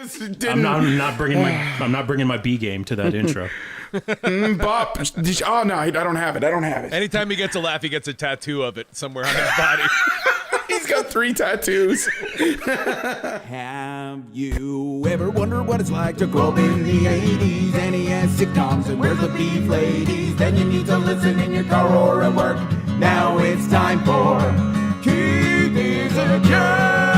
I'm not bringing my B game to that intro. Bop. Oh no, I don't have it. Anytime he gets a laugh, he gets a tattoo of it somewhere on his body. He's got 3 tattoos. Have you ever wondered what it's like to grow up in the 80s? NES sitcoms and where's the beef ladies? Then you need to listen in your car or at work. Now it's time for Keith is a Jerk.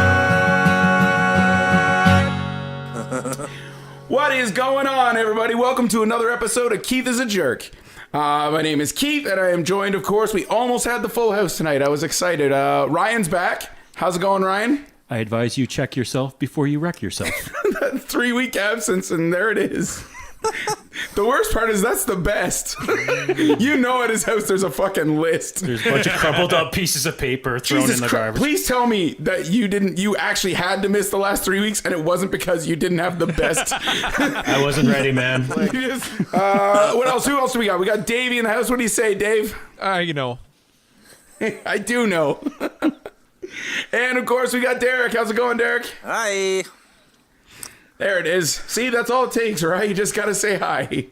What is going on, everybody? Welcome to another episode of Keith is a Jerk. My name is Keith, and I am joined, of course, we almost had the full house tonight. I was excited. Ryan's back. How's it going, Ryan? I advise you check yourself before you wreck yourself. That 3-week absence, and there it is. The worst part is that's the best. You know at his house there's a fucking list. There's a bunch of crumpled up pieces of paper thrown in the garbage. Please tell me that you actually had to miss the last 3 weeks and it wasn't because you didn't have the best. I wasn't ready, man. What else? Who else do we got? We got Davey in the house. What do you say, Dave? You know. I do know. And of course we got Derek. How's it going, Derek? Hi. There it is. See, that's all it takes, right? You just got to say hi.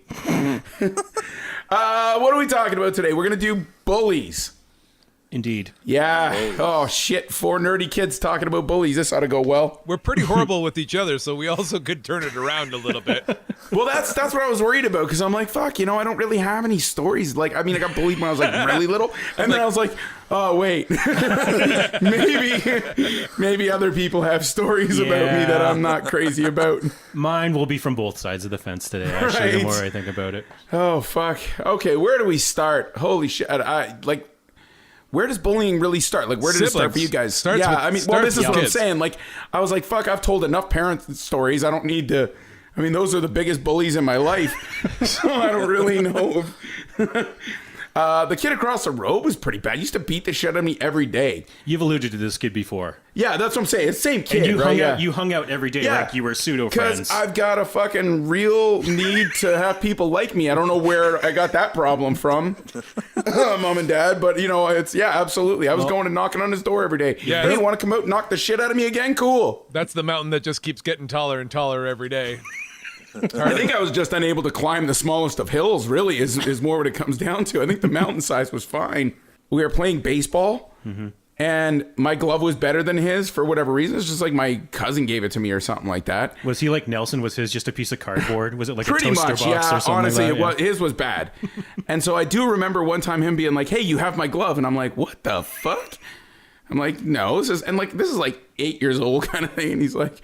What are we talking about today? We're going to do bullies. Indeed. Yeah. Oh, shit. 4 nerdy kids talking about bullies. This ought to go well. We're pretty horrible with each other, so we also could turn it around a little bit. Well, that's what I was worried about, because I'm like, fuck, I don't really have any stories. Like, I mean, I got bullied when I was like really little, and then I was like, oh, wait. maybe other people have stories about me that I'm not crazy about. Mine will be from both sides of the fence today, actually, the more I think about it. Oh, fuck. Okay, where do we start? Holy shit. Where does bullying really start? Like, where did it start for you guys? This is what I'm saying. Like, I was like, fuck, I've told enough parent stories. I don't need to. I mean, those are the biggest bullies in my life. So I don't really know. The kid across the road was pretty bad. He used to beat the shit out of me every day. You've alluded to this kid before. Yeah, that's what I'm saying. It's the same kid, and you hung out every day like you were pseudo-friends. Because I've got a fucking real need to have people like me. I don't know where I got that problem from, Mom and Dad, but, absolutely. I was going and knocking on his door every day. Yeah, hey, want to come out and knock the shit out of me again? Cool. That's the mountain that just keeps getting taller and taller every day. I think I was just unable to climb the smallest of hills, really, is more what it comes down to. I think the mountain size was fine. We were playing baseball, and my glove was better than his for whatever reason. It's just like my cousin gave it to me or something like that. Was he like Nelson? Was his just a piece of cardboard? Was it like pretty a toaster much, box or something honestly, like that? His was bad. And so I do remember one time him being like, hey, you have my glove. And I'm like, what the fuck? I'm like, no, this is like 8 years old kind of thing. And he's like,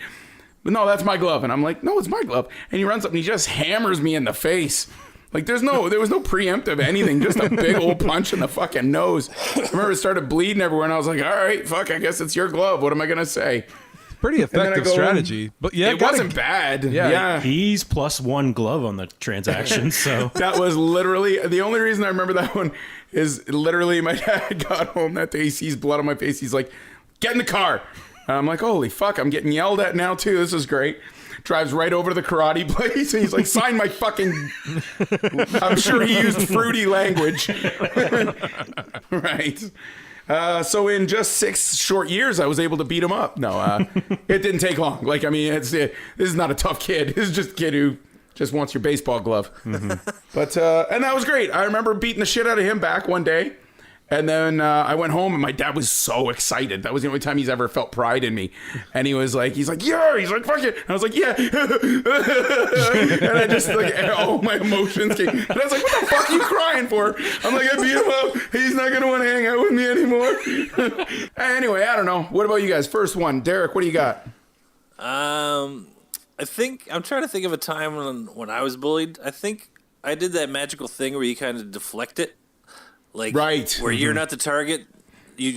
no, that's my glove. And I'm like, no, it's my glove. And he runs up and he just hammers me in the face. Like, there was no preemptive anything, just a big old punch in the fucking nose. I remember it started bleeding everywhere, and I was like, all right, fuck, I guess it's your glove. What am I going to say? Pretty effective strategy. But yeah, it wasn't bad. Yeah. He's +1 glove on the transaction, so. That was literally, the only reason I remember that one is literally my dad got home that day, he sees blood on my face, he's like, get in the car. And I'm like, holy fuck, I'm getting yelled at now too. This is great. Drives right over to the karate place and he's like, sign my fucking... I'm sure he used fruity language. Right. So in just 6 short years, I was able to beat him up. No, it didn't take long. Like, I mean, this is not a tough kid. This is just a kid who just wants your baseball glove. But, and that was great. I remember beating the shit out of him back one day. And then I went home and my dad was so excited. That was the only time he's ever felt pride in me. And he's like, yeah, he's like, fuck it. And I was like, yeah. And I just like, all my emotions came. And I was like, what the fuck are you crying for? I'm like, I beat him up. He's not going to want to hang out with me anymore. Anyway, I don't know. What about you guys? First one. Derek, what do you got? I think, I'm trying to think of a time when I was bullied. I think I did that magical thing where you kind of deflect it. Like, right. Where you're not the target,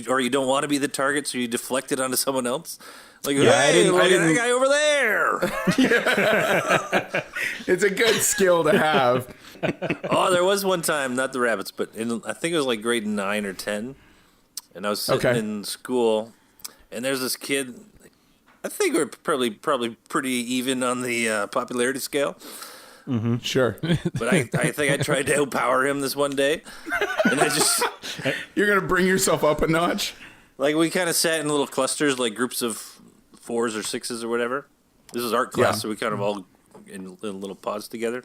or you don't want to be the target, so you deflect it onto someone else. Like, yeah, hey, look at that guy over there. It's a good skill to have. Oh, there was one time, not the rabbits, but I think it was like grade 9 or 10, and I was sitting in school, and there's this kid. I think we're probably pretty even on the popularity scale. Mm-hmm. Sure. But I think I tried to outpower him this one day. And I just... You're going to bring yourself up a notch? Like, we kind of sat in little clusters, like groups of 4s or 6s or whatever. This is art class, Yeah. so we kind of all in little pods together.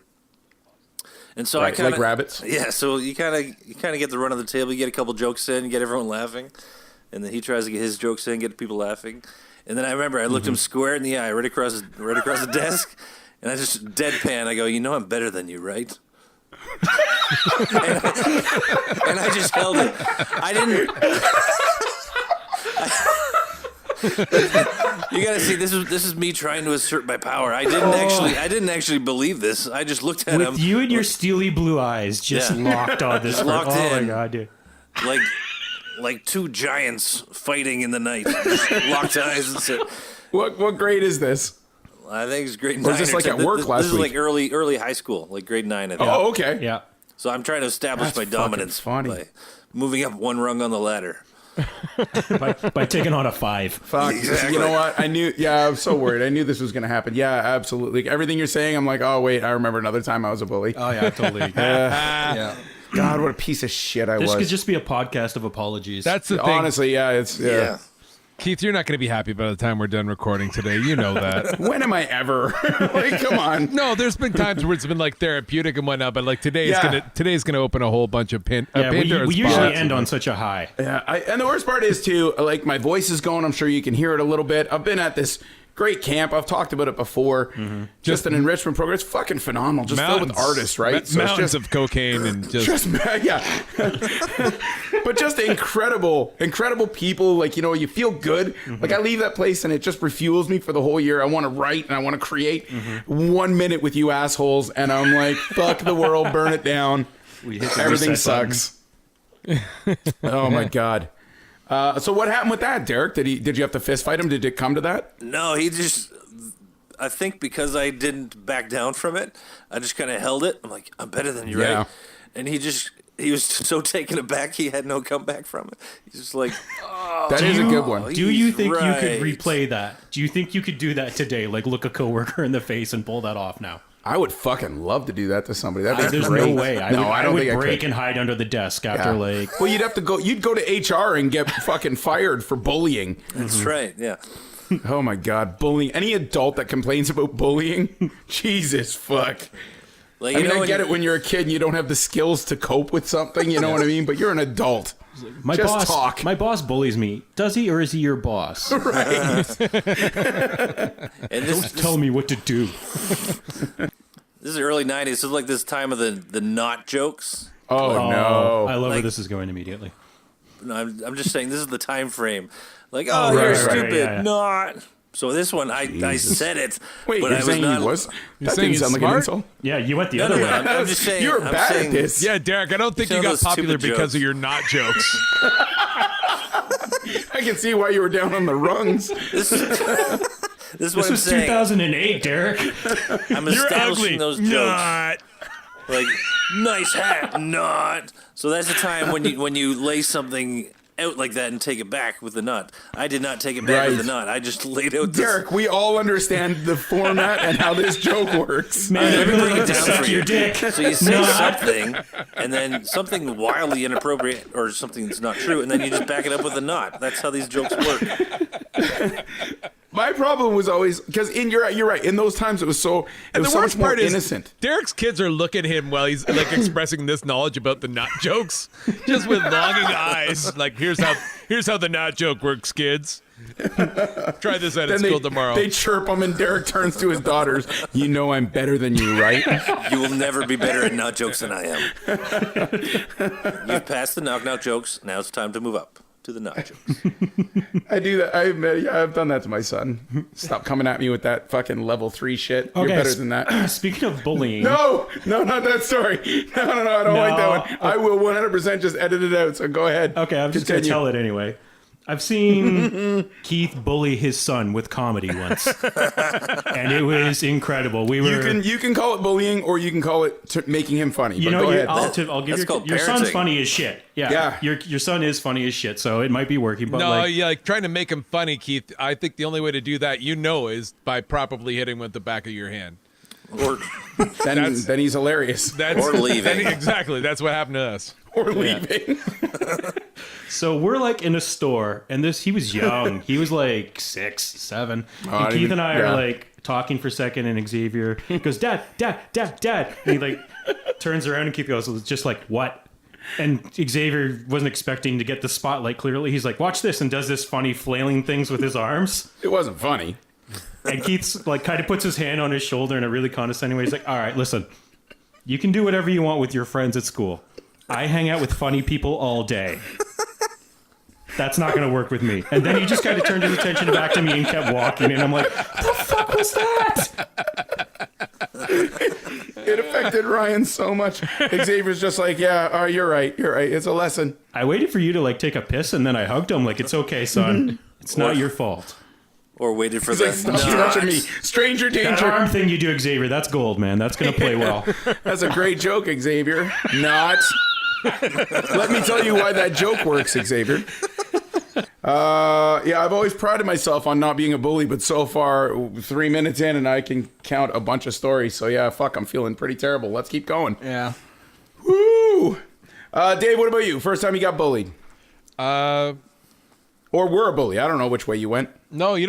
And so Right, I kind of like rabbits. Yeah, so you kind of get the run of the table. You get a couple jokes in, you get everyone laughing, and then he tries to get his jokes in, get people laughing. And then I remember I looked him square in the eye, right across the desk, and I just deadpan. I go, "You know I'm better than you, right?" and I just held it. I didn't. You gotta see, this is me trying to assert my power. I didn't actually believe this. I just looked at him. With you and your steely blue eyes just locked on this. Locked Oh my in. god, dude. like two giants fighting in the night. Just locked eyes and said, What grade is this? I think it's grade 9. Or is this like 10. at work this last is week? like early high school, like grade 9. I think. Oh, okay. Yeah. So I'm trying to establish That's my fucking dominance funny. by moving up one rung on the ladder. By taking on a 5. Fuck. Exactly. You know what? I knew. Yeah, I was so worried. I knew this was going to happen. Yeah, absolutely. Everything you're saying, I'm like, oh wait, I remember another time I was a bully. Oh yeah, totally. Yeah. God, what a piece of shit I This was. could just be a podcast of apologies. That's the thing. Honestly, yeah, it's Yeah. Keith, you're not going to be happy by the time we're done recording today. You know that. When am I ever? Like, come on. No, there's been times where it's been like therapeutic and whatnot, but like today's Yeah. gonna open a whole bunch of yeah, Pandora's we usually box. end on such a high. Yeah, and the worst part is too, like my voice is going. I'm sure you can hear it a little bit. I've been at this great camp. I've talked about it before. Just an enrichment program. It's fucking phenomenal. Just filled with artists, right? So mountains of cocaine and just yeah. But just incredible people. Like, you know, you feel good. Like I leave that place and it just refuels me for the whole year. I want to write and I want to create 1 minute with you assholes. And I'm like, fuck the world, burn it down. We hit the Everything reset button. sucks. Oh my God. So what happened with that, Derek? Did you have to fist fight him? Did it come to that? No, he just. I think because I didn't back down from it, I just kind of held it. I'm like, I'm better than you, Yeah. right? And he was so taken aback, he had no comeback from it. He's just like, That is a good one. Do you He's think you right. could replay that? Do you think you could do that today? Like look a coworker in the face and pull that off now? I would fucking love to do that to somebody. That'd be There's great. no way. I don't would think I break could. and hide under the desk after like. Well, you'd go to HR and get fucking fired for bullying. That's right, yeah. Oh my God, bullying. Any adult that complains about bullying, Jesus fuck. Like, I you mean, know, I get it when you're a kid and you don't have the skills to cope with something, you know what I mean? But you're an adult. My Just boss, talk. My boss bullies me. Does he or is he your boss? And Tell me what to do. this is early 90s. This is like this time of the not jokes. Oh, I no. love where Like- this is going immediately. No, I'm just saying this is the time frame. Like, Oh, you're right, stupid, yeah. not. So this one, I said it, Wait, but you're I was saying not. he was? That saying didn't he's sound like an smart? insult. Yeah, you went the No, other no, way. I'm just saying. You're I'm bad saying, at this. Yeah, Derek, I don't think Some you of got those popular stupid because jokes. of your not jokes. I can see why you were down on the rungs. This is what This I'm was saying. 2008, Derek. I'm establishing those jokes. Not. Like, nice hat, not. So that's the time when you lay something out like that and take it back with the nut. I did not take it back with Right. the nut. I just laid out this. Derek, we all understand the format and how this joke works. Man, Let me everyone break it to down suck for your you. dick. So you say No. something, and then something wildly inappropriate or something that's not true, and then you just back it up with a knot. That's how these jokes work. My problem was always because you're right. In those times, it was so And the so worst much more part is, innocent. Derek's kids are looking at him while he's like expressing this knowledge about the not jokes, just with longing eyes. Like, here's how the not joke works, kids. Try this out at school tomorrow. They chirp him, and Derek turns to his daughters. You know I'm better than you, right? You will never be better at not jokes than I am. You've passed the knock jokes. Now it's time to move up to the not jokes. I do that. I've done that to my son. Stop coming at me with that fucking level 3 shit. You're Okay, better than that. Speaking of bullying, No, not that story. No, I don't like that one. I will 100% just edit it out. So go ahead. okay, I'm just going to Continue. tell it anyway. I've seen Keith bully his son with comedy once, and it was incredible. You can call it bullying, or you can call it making him funny. You but know, go ahead. I'll give That's called your son's parenting. funny as shit. Yeah, Yeah. Your son is funny as shit, so it might be working. But no, like, yeah, like trying to make him funny, Keith. I think the only way to do that, is by properly hitting him with the back of your hand. Or then he's hilarious. That's Or leaving. Exactly. That's what happened to us. Or leaving. So we're like in a store, and he was young. He was like 6, 7. And Keith and I are like talking for a second, and Xavier goes, Dad. And he like turns around, and Keith goes, just like, what? And Xavier wasn't expecting to get the spotlight clearly. He's like, watch this, and does this funny flailing things with his arms. It wasn't funny. And Keith's like kind of puts his hand on his shoulder in a really condescending way. He's like, all right, listen, you can do whatever you want with your friends at school. I hang out with funny people all day. That's not going to work with me. And then he just kind of turned his attention back to me and kept walking. And I'm like, the fuck was that? It affected Ryan so much. Xavier's just like, yeah, you're right. It's a lesson. I waited for you to like take a piss, and then I hugged him like, it's okay, son. It's not your fault. Or waited for He's like, stop touching me. Stranger That danger. arm thing you do, Xavier, that's gold, man. That's going to play well. That's a great joke, Xavier. Not. Let me tell you why that joke works, Xavier. Yeah, I've always prided myself on not being a bully, but so far, 3 minutes in, and I can count a bunch of stories. So yeah, I'm feeling pretty terrible. Let's keep going. Yeah. Woo! Dave, what about you? First time you got bullied? Or were a bully? I don't know which way you went. No, dude,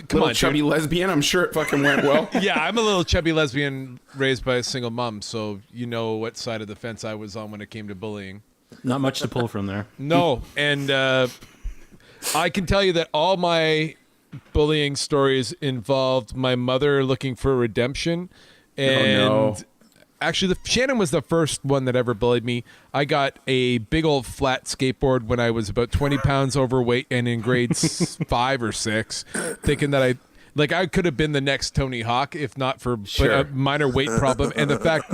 come Little on, chubby dude. lesbian. I'm sure it fucking went well. Yeah, I'm a little chubby lesbian raised by a single mom, so you know what side of the fence I was on when it came to bullying. Not much to pull from there. No, and I can tell you that all my bullying stories involved my mother looking for redemption. And actually, Shannon was the first one that ever bullied me. I got a big old flat skateboard when I was about 20 pounds overweight and in grades 5 or 6, thinking that I could have been the next Tony Hawk if not for a minor weight problem. And the fact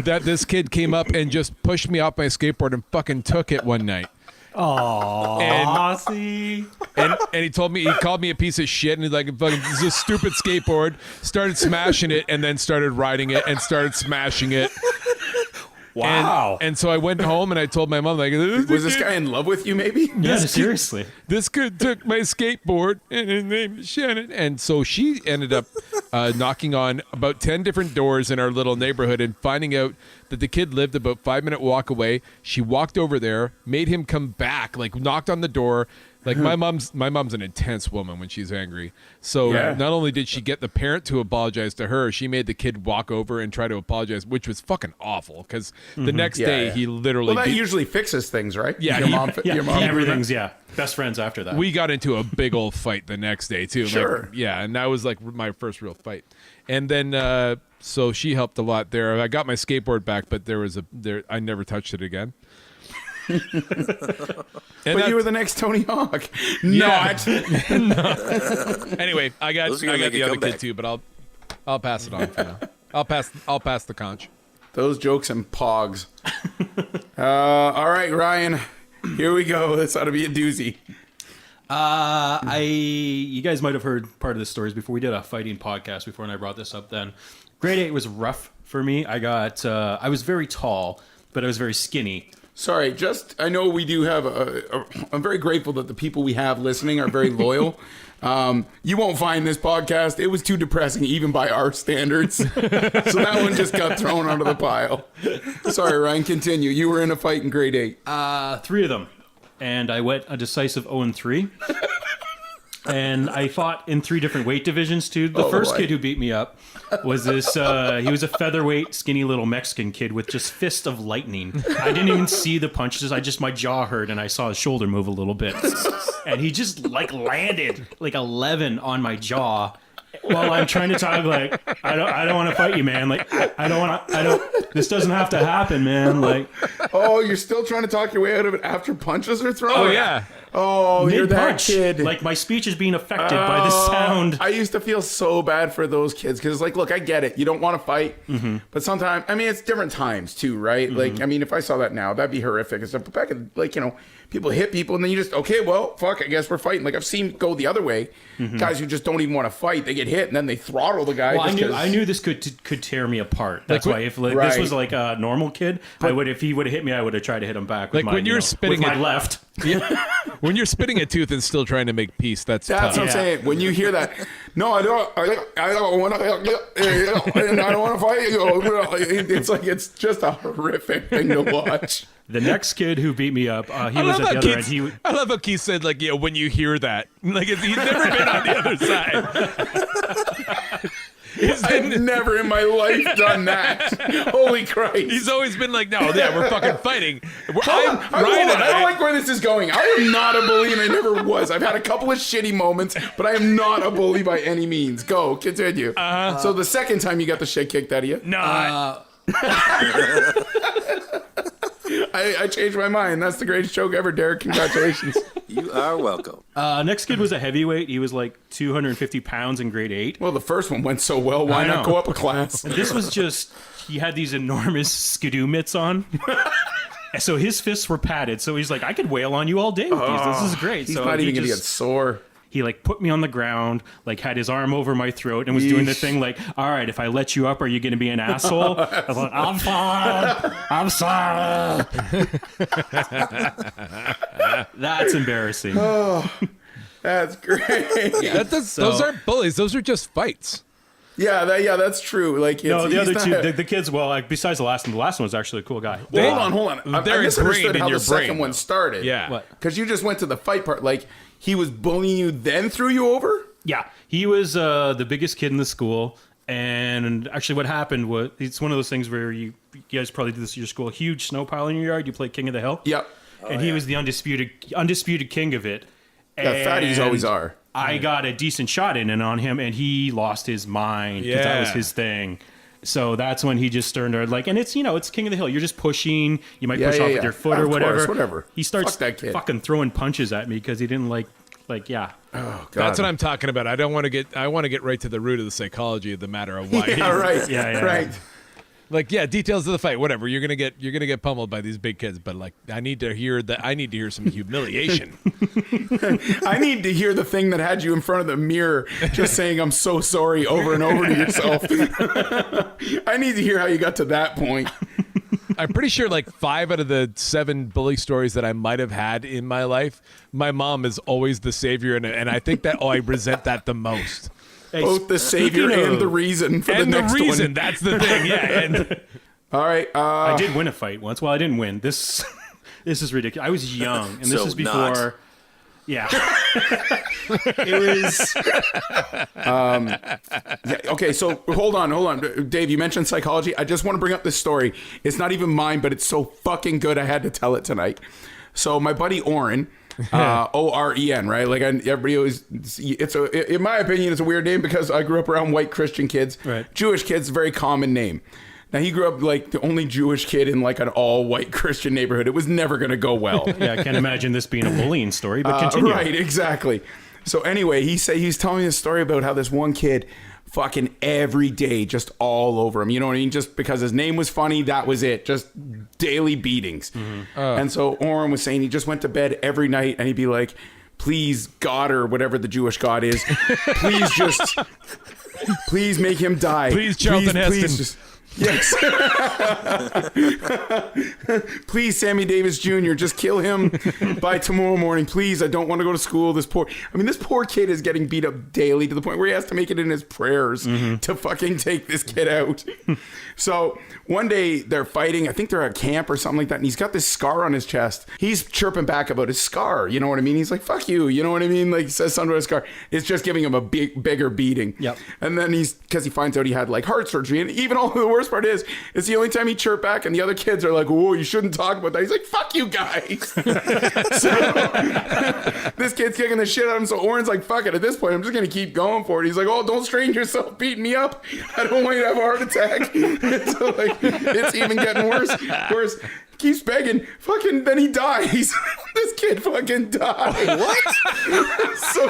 that this kid came up and just pushed me off my skateboard and fucking took it one night. See? And he called me a piece of shit, and he's like, fucking, this is a stupid skateboard. Started smashing it, and then started riding it, and started smashing it. Wow. And so I went home and I told my mom, like, Was this guy in love with you, maybe? Yeah, seriously. This kid took my skateboard, and his name is Shannon. And so she ended up knocking on about 10 different doors in our little neighborhood and finding out that the kid lived about 5-minute walk away. She walked over there, made him come back, like knocked on the door. Like my mom's an intense woman when she's angry. So not only did she get the parent to apologize to her, she made the kid walk over and try to apologize, which was fucking awful. Because the next day he literally Well, that usually fixes things, right? Yeah, your mom. Everything's best friends after that. We got into a big old fight the next day too. Sure. Like, and that was like my first real fight. And then so she helped a lot there. I got my skateboard back, but I never touched it again. But you were the next Tony Hawk. Yeah. Not. Anyway, I got Those are gonna make the a other comeback. kid too, but I'll pass it on for now. I'll pass the conch. Those jokes and pogs. All right, Ryan. Here we go. This ought to be a doozy. You guys might have heard part of the stories before. We did a fighting podcast before, and I brought this up then. Grade 8 was rough for me. I was very tall, but I was very skinny. Sorry, I know we do have I'm very grateful that the people we have listening are very loyal. You won't find this podcast. It was too depressing, even by our standards. So that one just got thrown onto the pile. Sorry, Ryan, continue. You were in a fight in grade 8. 3 of them. And I went a decisive 0-3. And I fought in 3 different weight divisions, too. The first kid who beat me up was this, he was a featherweight, skinny little Mexican kid with just fist of lightning. I didn't even see the punches. My jaw hurt, and I saw his shoulder move a little bit. And he just, landed, 11 on my jaw while I'm trying to talk, I don't want to fight you, man. This doesn't have to happen, man. Oh, you're still trying to talk your way out of it after punches are thrown? Oh yeah. Oh, you're that mid-punch. kid. My speech is being affected by the sound. I used to feel so bad for those kids because, look, I get it. You don't want to fight, but sometimes, it's different times too, right? If I saw that now, that'd be horrific. But back in, people hit people and then you just, okay, well, fuck, I guess we're fighting. I've seen it go the other way. Guys who just don't even want to fight, they get hit and then they throttle the guy. Well, I knew this could tear me apart. That's why if this was a normal kid, if he would have hit me, I would have tried to hit him back with my left. When you're spitting a tooth and still trying to make peace, that's tough. what I'm saying. When you hear that, no, I don't want to. I don't want to fight you. It's like it's just a horrific thing to watch. The next kid who beat me up, he was at the other end. I love how Keith said, like, when you hear that, like he's never been on the other side. I've never in my life done that. Holy Christ. He's always been like, no, yeah, we're fucking fighting. I don't like where this is going. I am not a bully, and I never was. I've had a couple of shitty moments, but I am not a bully by any means. Go, continue. So the second time you got the shit kicked out of you? No. I changed my mind. That's the greatest joke ever, Derek. Congratulations. You are welcome. Next kid was a heavyweight. He was like 250 pounds in grade 8. Well, the first one went so well. Why not go up a class? And this was just, he had these enormous skidoo mitts on. So his fists were padded. So he's like, I could wail on you all day with these. This is great. He's so not even going to get sore. He like put me on the ground, like had his arm over my throat and was doing the thing like, all right, if I let you up, are you going to be an asshole? I was like, I'm fine. I'm sorry. That's embarrassing. Oh, that's great. Those aren't bullies. Those are just fights. Yeah, that's true. Like, no, the other two, the kids. Well, like besides the last one was actually a cool guy. Well, hold on. I They're misunderstood ingrained in how your the second brain, one started. Yeah. What? Because you just went to the fight part. Like, he was bullying you, then threw you over? Yeah, he was the biggest kid in the school. And actually what happened was, it's one of those things where you guys probably do this at your school, huge snow pile in your yard, you play King of the Hill. Yep. And he was the undisputed king of it. Yeah, fatties always are. I got a decent shot in and on him, and he lost his mind because that was his thing. So that's when he just turned like, and it's, it's King of the Hill. You're just pushing. You might push off with your foot or whatever. Whatever. He starts Fuck that kid. fucking throwing punches at me because he didn't like, yeah. Oh, God. That's what I'm talking about. I want to get right to the root of the psychology of the matter of why. Yeah, right. Yeah. Right. Like, details of the fight, whatever. You're gonna get pummeled by these big kids, but like, I need to hear some humiliation. I need to hear the thing that had you in front of the mirror just saying I'm so sorry over and over to yourself. I need to hear how you got to that point. I'm pretty sure like 5 out of the 7 bully stories that I might have had in my life, my mom is always the savior, and I think that I resent that the most. Hey, both the savior and the reason for the next one. And the reason, that's the thing, yeah. All right. I did win a fight once. Well, I didn't win. This is ridiculous. I was young, and this is before... Not. Yeah. It was... Okay, so hold on. Dave, you mentioned psychology. I just want to bring up this story. It's not even mine, but it's so fucking good I had to tell it tonight. So my buddy Oren... Oren, right? Like everybody always, in my opinion, it's a weird name because I grew up around white Christian kids. Right. Jewish kids, very common name. Now he grew up like the only Jewish kid in like an all white Christian neighborhood. It was never going to go well. Yeah, I can't imagine this being a bullying story, but continue. Right, exactly. So anyway, he's telling me a story about how this one kid fucking every day just all over him, you know what I mean? Just because his name was funny, that was it. Just daily beatings. And so Oren was saying he just went to bed every night and he'd be like, please God, or whatever the Jewish God is, please make him die. Please Charlton Heston. Yes. Please, Sammy Davis Jr., just kill him by tomorrow morning. Please, I don't want to go to school. This poor kid is getting beat up daily to the point where he has to make it in his prayers to fucking take this kid out. So one day they're fighting. I think they're at camp or something like that. And he's got this scar on his chest. He's chirping back about his scar. You know what I mean? He's like, fuck you. You know what I mean? Like, he says something about his scar. It's just giving him a bigger beating. Yep. And then because he finds out he had like heart surgery. And even all the worst part is, it's the only time he chirped back and the other kids are like, oh, you shouldn't talk about that. He's like, fuck you guys. So this kid's kicking the shit out of him. So Oren's like, fuck it. At this point, I'm just going to keep going for it. He's like, oh, don't strain yourself beating me up. I don't want you to have a heart attack. So like, it's even getting worse. Keeps begging. Fucking, then he dies. This kid fucking died. What? So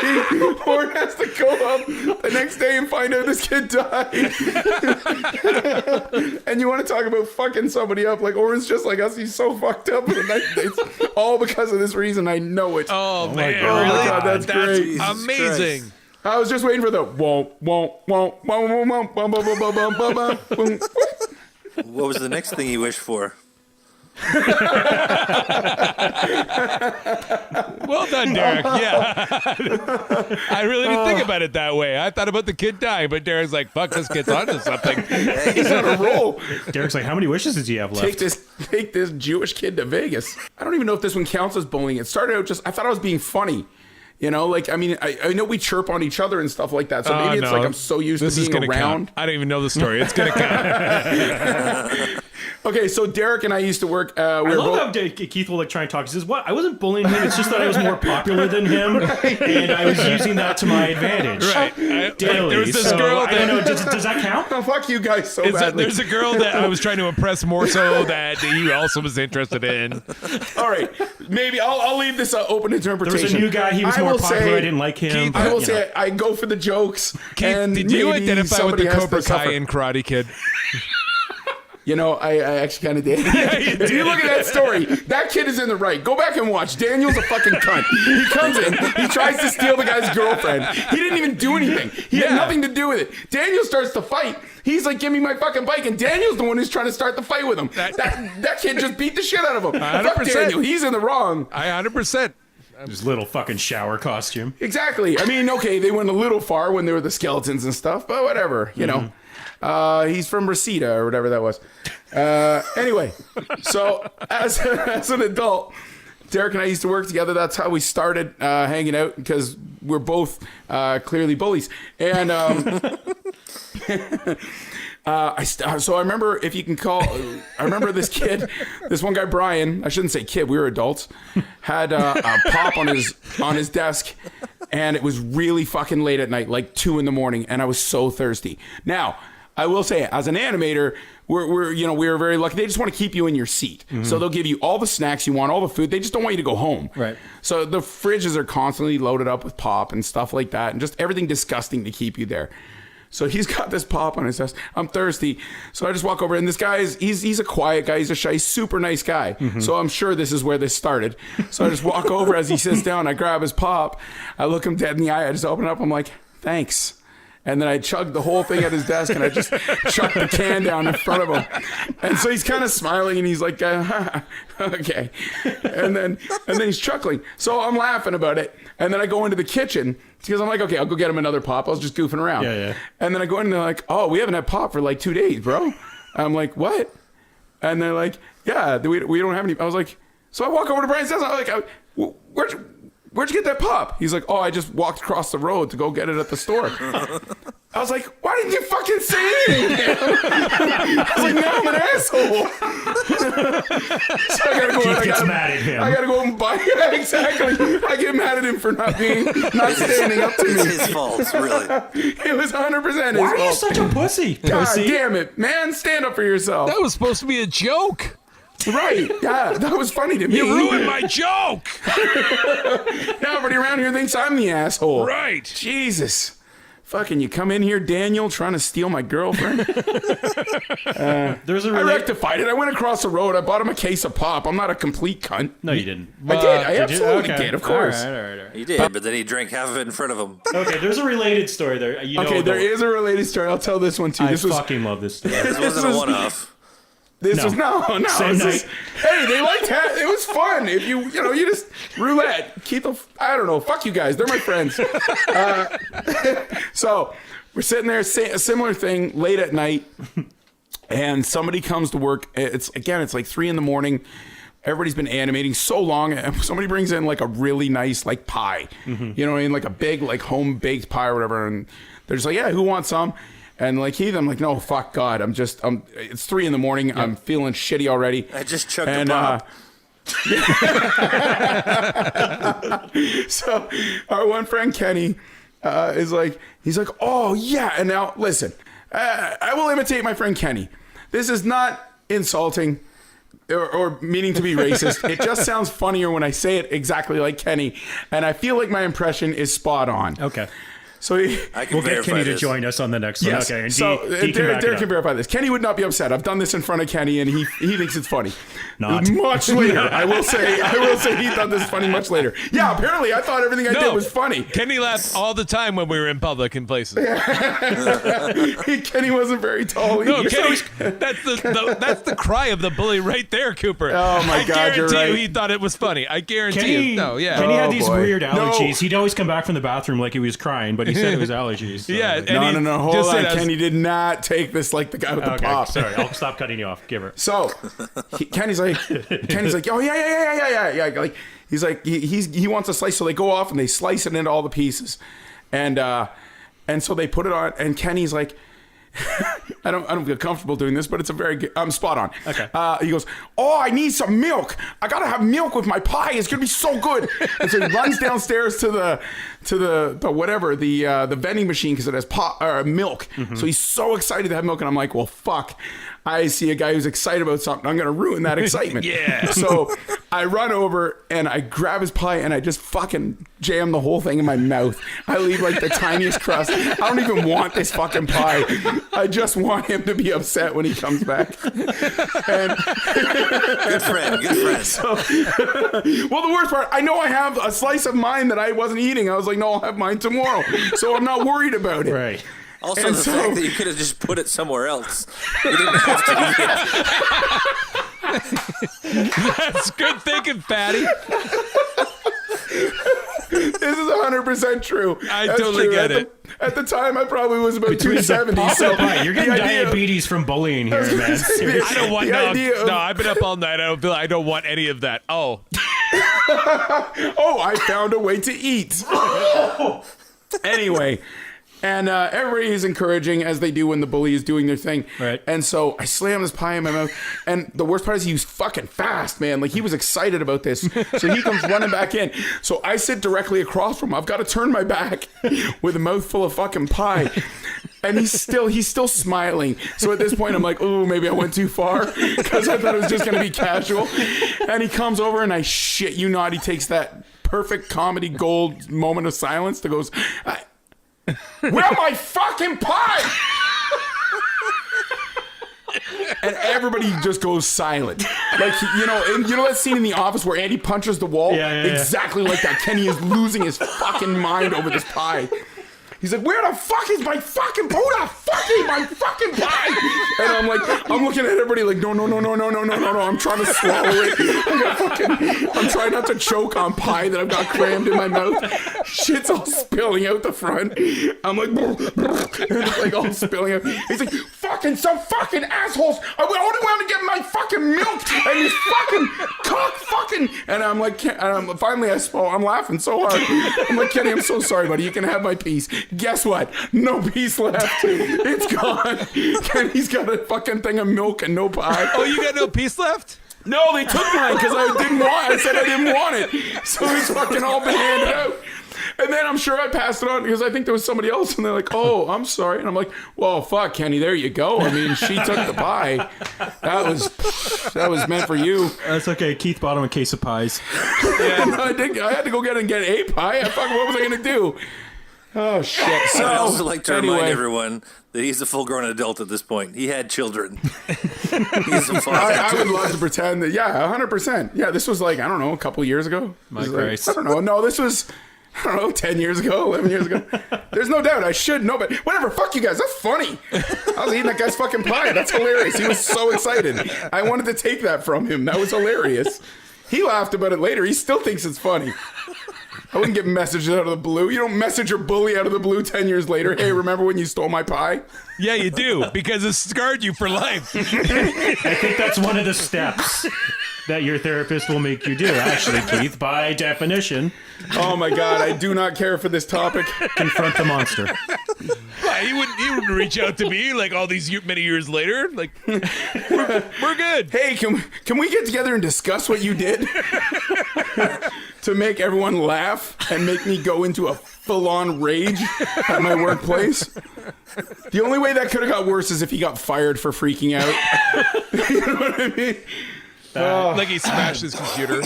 Oren has to go up the next day and find out this kid died. And you want to talk about fucking somebody up? Like, Oren's just like us. He's so fucked up. It's all because of this reason. I know it. Oh man, God. really? Oh my God, that's great. Jesus Amazing. Christ. I was just waiting for the What was the next thing you wished for? Well done, Derek. Yeah. I really didn't think about it that way. I thought about the kid dying, but Derek's like, fuck, this kid's onto something. He's on a roll. Derek's like, how many wishes does he have left? Take this Jewish kid to Vegas. I don't even know if this one counts as bullying. It started out I thought I was being funny. You know, like, I mean, I know we chirp on each other and stuff like that. So maybe it's like I'm so used to being around. Count. I don't even know the story. It's going to count. Okay, so Derek and I used to work. I love how Keith will like try and talk. He says, "What? I wasn't bullying him. It's just that I was more popular than him, and I was using that to my advantage." Right. Daily. There was this girl. I don't know. Does that count? Oh, fuck you guys so badly. There's a girl that I was trying to impress more so that he also was interested in. All right, maybe I'll leave this open interpretation. There was a new guy. He was more popular. I didn't like him. Keith, I will say I go for the jokes. Keith, and did you identify with the Cobra Kai suffer. and Karate Kid? You know, I actually kind of did. Yeah, you did. If you look at that story, that kid is in the right. Go back and watch. Daniel's a fucking cunt. He comes in, he tries to steal the guy's girlfriend. He didn't even do anything. He had nothing to do with it. Daniel starts to fight. He's like, give me my fucking bike. And Daniel's the one who's trying to start the fight with him. That kid just beat the shit out of him. 100%. Fuck Daniel. He's in the wrong. 100%. His little fucking shower costume. Exactly. I mean, okay, they went a little far when they were the skeletons and stuff, but whatever, you know. He's from Reseda or whatever that was. Anyway, so as an adult, Derek and I used to work together. That's how we started hanging out because we're both clearly bullies. And so I remember, if you can call, I remember this kid, this one guy, Brian, I shouldn't say kid, we were adults, had a pop on his desk, and it was really fucking late at night, like 2 a.m, and I was so thirsty. Now, I will say, as an animator, we were very lucky. They just want to keep you in your seat. Mm-hmm. So they'll give you all the snacks you want, all the food. They just don't want you to go home. Right. So the fridges are constantly loaded up with pop and stuff like that, and just everything disgusting to keep you there. So he's got this pop on his desk. I'm thirsty. So I just walk over, and this guy he's a quiet guy. He's a shy, super nice guy. Mm-hmm. So I'm sure this is where this started. So I just walk over as he sits down. I grab his pop. I look him dead in the eye. I just open it up. I'm like, thanks. And then I chugged the whole thing at his desk, and I just chucked the can down in front of him. And so he's kind of smiling, and he's like, okay. And then he's chuckling. So I'm laughing about it. And then I go into the kitchen because I'm like, okay, I'll go get him another pop. I was just goofing around. Yeah. And then I go in, and they're like, oh, we haven't had pop for like 2 days, bro. I'm like, what? And they're like, yeah, we don't have any. I was like, so I walk over to Brian's desk. I'm like, where'd you get that pop? He's like, oh, I just walked across the road to go get it at the store. I was like, why didn't you fucking say anything? I was like, now I'm an asshole. So I gotta go. Keith gets mad at him. I gotta go and buy it. Exactly. I get mad at him for not standing up to me. It's his fault, really. It was 100% his fault. Why are you such a pussy? God damn it, man! Stand up for yourself. That was supposed to be a joke. Right. Yeah, that was funny to me. You ruined my joke. Now everybody around here thinks I'm the asshole. Right. Jesus. Fucking you come in here, Daniel, trying to steal my girlfriend. I rectified it. I went across the road. I bought him a case of pop. I'm not a complete cunt. No, you didn't. I did. I absolutely did, of course. All right. He did, but then he drank half of it in front of him. Okay, there's a related story there. There is a related story. I'll tell this one too. I fucking love this story. This wasn't a one-off. This was no. Same night. Hey, they liked it was fun. If you just roulette. I don't know. Fuck you guys. They're my friends. So we're sitting there, a similar thing late at night, and somebody comes to work. It's like 3 a.m. Everybody's been animating so long, and somebody brings in like a really nice like pie. Mm-hmm. You know what I mean? Like a big like home baked pie or whatever. And they're just like, yeah, who wants some? And like Heath, I'm like, no, fuck God. It's 3 a.m. Yep. I'm feeling shitty already. I just chugged a pop. So our one friend Kenny he's like, oh yeah. And now listen, I will imitate my friend Kenny. This is not insulting or meaning to be racist. It just sounds funnier when I say it exactly like Kenny. And I feel like my impression is spot on. Okay. So I can We'll get verify Kenny to this. join us on the next one. yes. Okay. And So Derek can can verify this. Kenny would not be upset. I've done this in front of Kenny, and he thinks it's funny. Not. Much later. I will say he thought this was funny much later. Yeah, apparently I thought everything I did was funny. Kenny laughed all the time when we were in public in places. Kenny wasn't very tall. No, either. Kenny, that's the cry of the bully right there, Cooper. Oh, my God, you're I guarantee right. you he thought it was funny. I guarantee Kenny, you. No, yeah. Kenny had Oh, these boy. weird No. allergies. He'd always come back from the bathroom like he was crying, but he said it was allergies. So Yeah, like- and No, hold just on. said as- Kenny did not take this like the guy with the Okay, pop. sorry. I'll stop cutting you off. Give her. So Kenny's like, oh yeah. Like he's like he wants a slice, so they go off and they slice it into all the pieces, and so they put it on, and Kenny's like, I don't feel comfortable doing this, but it's a very good, spot on. Okay. He goes, oh, I need some milk. I gotta have milk with my pie. It's gonna be so good. And so he runs downstairs to the vending machine because it has milk. Mm-hmm. So he's so excited to have milk, and I'm like, well, fuck. I see a guy who's excited about something. I'm gonna ruin that excitement. Yeah. So I run over and I grab his pie and I just fucking jam the whole thing in my mouth. I leave like the tiniest crust. I don't even want this fucking pie. I just want him to be upset when he comes back. And Good friend. so, well, the worst part, I know I have a slice of mine that I wasn't eating. I was like, no, I'll have mine tomorrow. So I'm not worried about it. Right. Also, And the so- fact that you could have just put it somewhere else. You didn't have to eat it. That's good thinking, Fatty. This is 100% true. I That's totally true. get At at the time, I probably was about 270. Pop So and pie. You're getting the idea- diabetes from bullying here, man. Seriously. I don't want The no. idea of- No, I've been up all night. I don't want any of that. Oh, Oh, I found a way to eat. Anyway, and everybody is encouraging, as they do when the bully is doing their thing. Right. And so I slam this pie in my mouth. And the worst part is he was fucking fast, man. Like, he was excited about this. So he comes running back in. So I sit directly across from him. I've got to turn my back with a mouthful of fucking pie. And he's still smiling. So at this point, I'm like, oh, maybe I went too far, because I thought it was just going to be casual. And he comes over, and I shit you not, he takes that perfect comedy gold moment of silence that goes, where my fucking pie? And everybody just goes silent. Like, you know that scene in The Office where Andy punches the wall? Yeah. Exactly like that. Kenny is losing his fucking mind over this pie. He's like, where the fuck is my fucking, who the fuck is my fucking pie? And I'm looking at everybody like, no. I'm trying to swallow it. I'm trying not to choke on pie that I've got crammed in my mouth. Shit's all spilling out the front. I'm like, and it's like all spilling out. He's like, some fucking assholes. I only want to get my fucking milk and this fucking cock fucking. And I'm like, finally I'm laughing so hard. I'm like, Kenny, I'm so sorry, buddy. You can have my piece. Guess what? No piece left. It's gone. Kenny's got a fucking thing of milk and no pie. oh, you got no piece left? No, they took mine because I said I didn't want it. So it's fucking all been handed out. And then I'm sure I passed it on because I think there was somebody else, and they're like, oh, I'm sorry. And I'm like, well, fuck, Kenny, there you go. I mean, she took the pie. That was meant for you. That's okay. Keith bought him a case of pies. I had to go get a pie. What was I going to do? Oh, shit. So, I'd also like to remind anyway, everyone that he's a full-grown adult at this point. He had children. He's a father. I would love to pretend that, 100%. Yeah, this was like, I don't know, a couple years ago. My This was like- Christ. I don't know. No, this was, 10 years ago, 11 years ago. There's no doubt I should know, but whatever. Fuck you guys. That's funny. I was eating that guy's fucking pie. That's hilarious. He was so excited. I wanted to take that from him. That was hilarious. He laughed about it later. He still thinks it's funny. I wouldn't get messages out of the blue. You don't message your bully out of the blue 10 years later. Hey, remember when you stole my pie? Yeah, you do, because it scarred you for life. I think that's one of the steps that your therapist will make you do, actually, Keith, by definition. Oh my God, I do not care for this topic. Confront the monster. Why, he wouldn't reach out to me like all these many years later. Like, we're good. Hey, can we get together and discuss what you did? To make everyone laugh and make me go into a full-on rage at my workplace. The only way that could have got worse is if he got fired for freaking out. You know what I mean? Like he smashed his computer.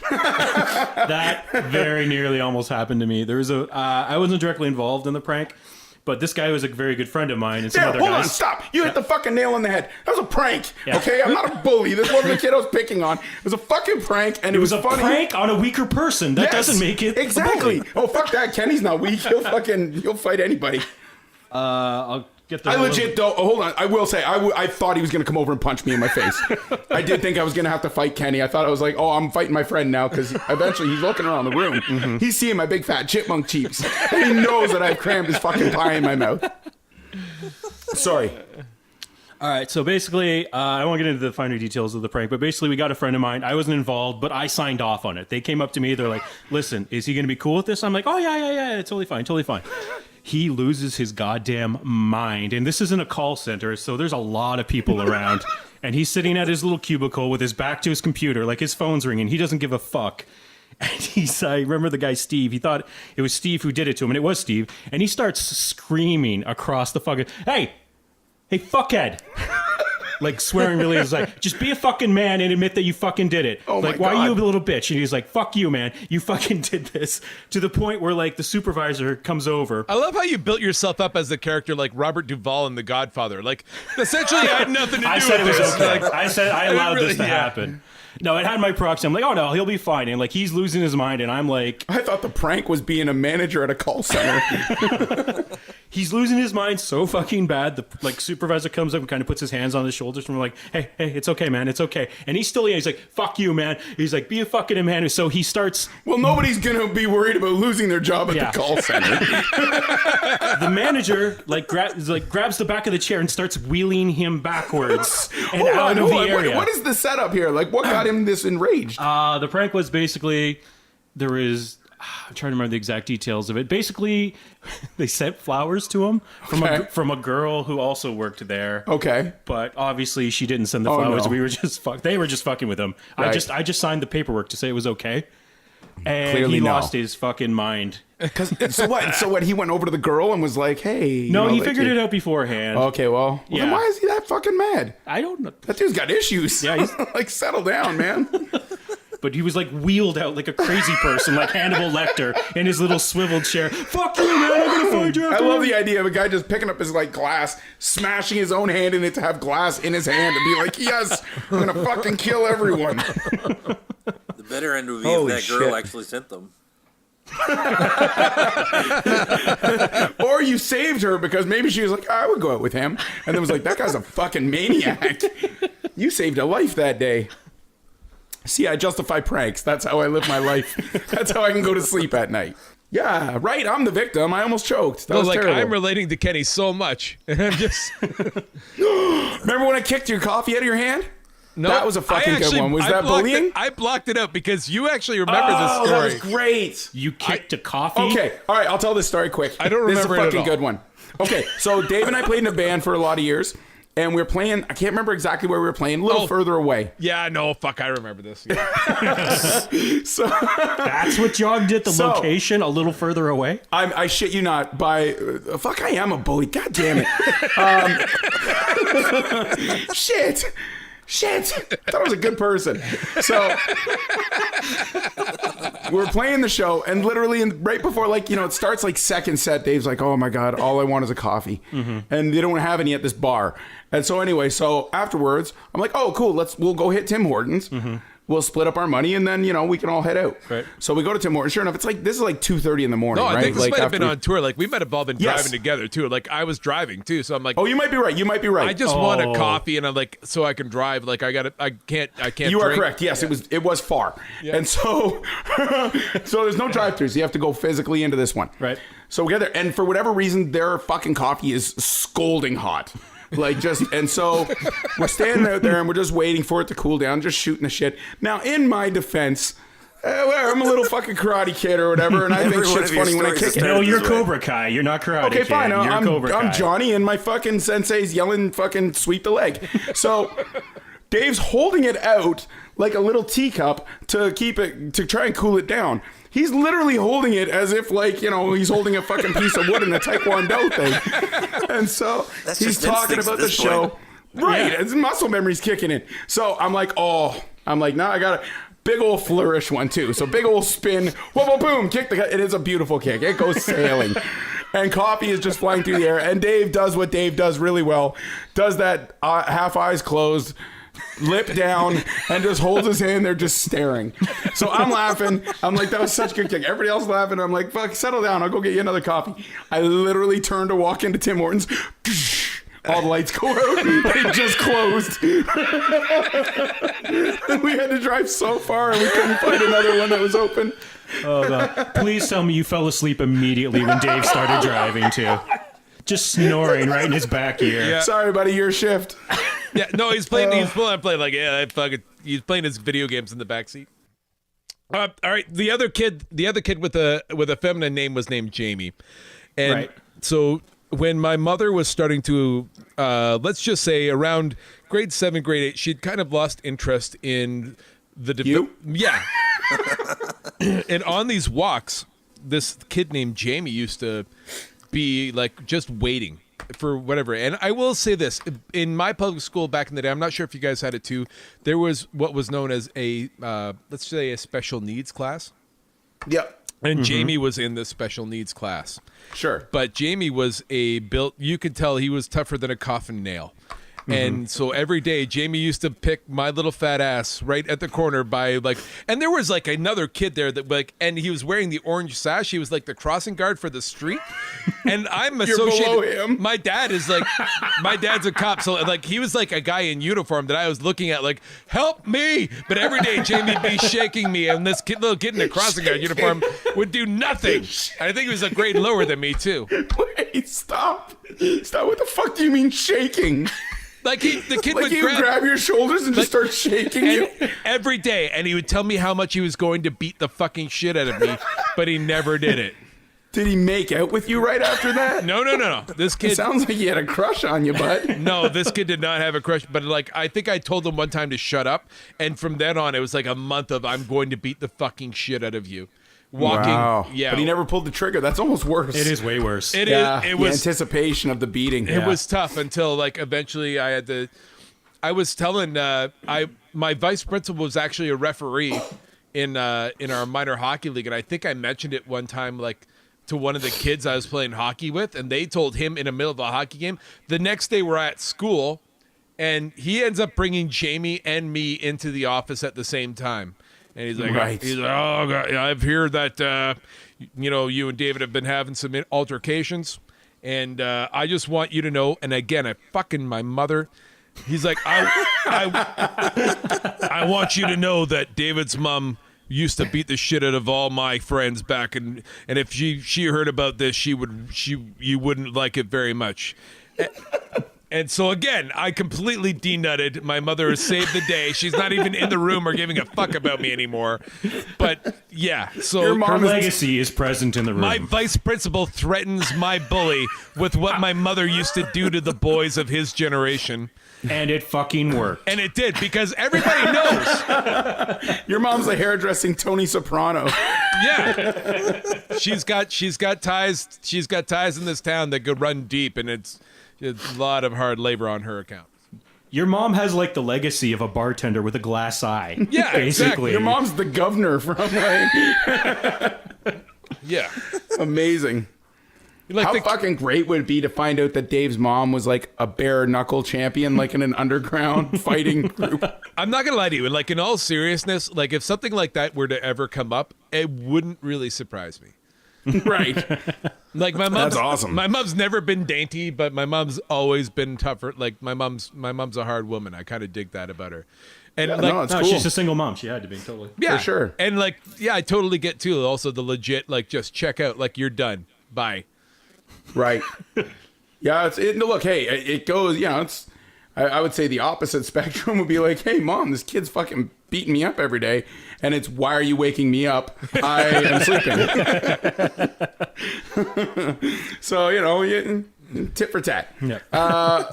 That very nearly almost happened to me. There was I wasn't directly involved in the prank, but this guy was a very good friend of mine, and some other hold guys. on, stop. You hit the fucking nail on the head. That was a prank, okay? I'm not a bully. This wasn't a kid I was picking on. It was a fucking prank, and it was a funny. prank on a weaker person. That doesn't make it exactly. a bully. Oh, fuck that. Kenny's not weak. He'll fight anybody. I'll get the. I legit though. Hold on. I will say I thought he was gonna come over and punch me in my face. I did think I was gonna have to fight Kenny. I thought I was like, oh, I'm fighting my friend now because eventually he's looking around the room. Mm-hmm. He's seeing my big fat chipmunk cheeks, and he knows that I've crammed his fucking pie in my mouth. Sorry. All right, so basically, I won't get into the finer details of the prank, but basically we got a friend of mine. I wasn't involved, but I signed off on it. They came up to me. They're like, listen, is he going to be cool with this? I'm like, oh, yeah, it's totally fine. He loses his goddamn mind. And this isn't a call center, so there's a lot of people around. And he's sitting at his little cubicle with his back to his computer, like his phone's ringing. He doesn't give a fuck. And I remember the guy Steve. He thought it was Steve who did it to him, and it was Steve. And he starts screaming across the fucking, hey, fuckhead. Like swearing really is like, just be a fucking man and admit that you fucking did it. Oh my like, why God. are you a little bitch? And he's like, fuck you, man. You fucking did this. To the point where like the supervisor comes over. I love how you built yourself up as the character like Robert Duvall in The Godfather. Like, essentially, I had nothing to do I said it with was this. okay. Like, I said I allowed really- this to yeah. happen. No, it had my proxy. I'm like, oh no, he'll be fine. And like he's losing his mind, and I'm like, I thought the prank was being a manager at a call center. he's losing his mind so fucking bad. The like supervisor comes up and kind of puts his hands on his shoulders, and we're like, hey, it's okay, man, it's okay. And he's like, fuck you, man. He's like, be a fucking man. So he starts. Well, nobody's gonna be worried about losing their job at Yeah. the call center. The manager grabs the back of the chair and starts wheeling him backwards and out of the area. What is the setup here? Like, what got him this enraged? The prank was basically I'm trying to remember the exact details of it. Basically, they sent flowers to him from a girl who also worked there. Okay. But obviously, she didn't send the flowers. no. We were just They were just fucking with him. Right. I just signed the paperwork to say it was okay. And Clearly he no. lost his fucking mind. So what? He went over to the girl and was like, "Hey." No, he figured it out beforehand. Okay, well, then Yeah. why is he that fucking mad? I don't know. That dude's got issues. Yeah, he's- like, settle down, man. But he was like wheeled out like a crazy person, like Hannibal Lecter in his little swivel chair. Fuck you, man! I'm gonna find you. I love the idea of a guy just picking up his like glass, smashing his own hand in it to have glass in his hand and be like, "Yes, I'm gonna fucking kill everyone." The better end would be Holy if that girl shit. actually sent them. Or you saved her because maybe she was like, "I would go out with him," and then was like, "That guy's a fucking maniac." You saved a life that day. See, I justify pranks. That's how I live my life. That's how I can go to sleep at night. Yeah, right. I'm the victim. I almost choked. That No, was like terrible. I'm relating to Kenny so much, and I'm just Remember when I kicked your coffee out of your hand? no. That was a fucking I good actually- one. Was I that blocked bullying? I blocked it out because you actually remember this Oh, story. that was great. You kicked a coffee. Okay, all right. I'll tell this story quick. I don't remember it This at is a fucking all. good one. Okay, so Dave and I played in a band for a lot of years, and we were playing. I can't remember exactly where we were playing. A little Oh. further away. Yeah, no, fuck, I remember this. Yeah. So That's what jogged it. The So- location a little further away. I shit you not. By fuck, I am a bully. God damn it. Shit. I thought I was a good person. So we're playing the show, and literally, right before, like, it starts like second set, Dave's like, "Oh my god, all I want is a coffee," and they don't have any at this bar. And so anyway, so afterwards, I'm like, "Oh, cool, we'll go hit Tim Hortons." We'll split up our money, and then we can all head out. Right. So we go to Tim Hortons. Sure enough, it's like this is like 2:30 in the morning. No, I right? think this like might have been after- on tour. Like we might have all been Yes. driving together too. Like I was driving too, so I'm like, Oh, you might be right. I just want a Oh. coffee, and I'm like, so I can drive. Like I can't. You are drink. correct. Yes, it was far, and so so there's no drive-throughs. You have to go physically into this one. Right. So we get there, and for whatever reason, their fucking coffee is scalding hot. And so we're standing out there and we're just waiting for it to cool down, just shooting the shit. Now, in my defense, I'm a little fucking karate kid or whatever, and I think Every one shit's of your funny when I stories kick is it. No, this you're way. Cobra Kai. You're not Karate Okay, Kid. fine. You're Cobra Kai. I'm Johnny, and my fucking sensei's yelling fucking sweep the leg. So Dave's holding it out like a little teacup to try and cool it down. He's literally holding it as if he's holding a fucking piece of wood in a Taekwondo thing. And so That's he's just talking instincts about at the this show. point. Right. Yeah. His muscle memory's kicking in. So I'm like, now I gotta. big old flourish one too. So big old spin, whoa, whoa, boom, kick the. It is a beautiful kick. It goes sailing, and coffee is just flying through the air. And Dave does what Dave does really well. Does that half eyes closed, lip down, and just holds his hand there, just staring. So I'm laughing. I'm like, that was such a good kick. Everybody else laughing. I'm like, fuck, settle down. I'll go get you another coffee. I literally turned to walk into Tim Hortons. All the lights go out. It just closed. We had to drive so far and we couldn't find another one that was open. Oh, God. Please tell me you fell asleep immediately when Dave started driving, too. Just snoring right in his back ear. Yeah. Sorry, buddy, your shift. Yeah, no, he's playing like, yeah, he's playing his video games in the backseat. All right, the other kid with a feminine name was named Jamie. And Right. so when my mother was starting to, let's just say around grade 7, grade 8, she'd kind of lost interest in the... You? Yeah. And on these walks, this kid named Jamie used to be like just waiting for whatever. And I will say this, in my public school back in the day, I'm not sure if you guys had it too, there was what was known as a, let's say a special needs class. Yep. And Jamie was in the special needs class. Sure. But Jamie was you could tell he was tougher than a coffin nail. And so every day, Jamie used to pick my little fat ass right at the corner by like, and there was like another kid there that like, and he was wearing the orange sash. He was like the crossing guard for the street. And I'm associated. You're below him. My dad is like, my dad's a cop. So like, he was like a guy in uniform that I was looking at like, help me. But every day, Jamie'd be shaking me. And this little kid in the crossing guard uniform would do nothing. I think he was a grade lower than me too. Wait, stop. What the fuck do you mean shaking? Like the kid Like would you grab your shoulders and just start shaking you? every day, and he would tell me how much he was going to beat the fucking shit out of me, but he never did it. Did he make out with you right after that? No. This It kid, sounds like he had a crush on you, bud. no, this kid did not have a crush. But like, I think I told him one time to shut up, and from then on, it was like a month of I'm going to beat the fucking shit out of you. Walking, Wow. yeah, But he never pulled the trigger. That's almost worse. It is way worse. It Yeah, is. It the was. anticipation of the beating. It was tough until like eventually I had to. I was telling my vice principal was actually a referee in our minor hockey league, and I think I mentioned it one time like to one of the kids I was playing hockey with, and they told him in the middle of a hockey game. The next day we're at school, and he ends up bringing Jamie and me into the office at the same time. And he's like, Right. oh, God, I've heard that, you and David have been having some altercations. And I just want you to know, and again, my mother, he's like, I want you to know that David's mom used to beat the shit out of all my friends back. And if she heard about this, you wouldn't like it very much. And so again, I completely denutted. My mother has saved the day. She's not even in the room or giving a fuck about me anymore. But yeah, so Your Her mom is legacy is present in the room. my vice principal threatens my bully with what my mother used to do to the boys of his generation. And it fucking worked. And it did, because everybody knows. your mom's a hairdressing Tony Soprano. Yeah. She's got ties in this town that could run deep, and it's a lot of hard labor on her account. Your mom has like the legacy of a bartender with a glass eye. Yeah, basically. exactly. Your mom's the governor from like Yeah. amazing. Like How fucking great would it be to find out that Dave's mom was like a bare knuckle champion, like in an underground fighting group? I'm not gonna lie to you. Like, in all seriousness, like if something like that were to ever come up, it wouldn't really surprise me. Right. Like my mom's That's awesome. My mom's never been dainty, but my mom's always been tougher. Like my mom's a hard woman. I kind of dig that about her. And like, no, it's No, cool. she's a single mom. She had to be totally. yeah, for sure. And like, yeah, I totally get too. Also, the legit, like, just check out. Like, you're done. Bye. Right. Yeah. Look, hey, it goes. It's. I would say the opposite spectrum would be like, hey, mom, this kid's fucking beating me up every day, and it's why are you waking me up? I am sleeping. So tit for tat. Yeah.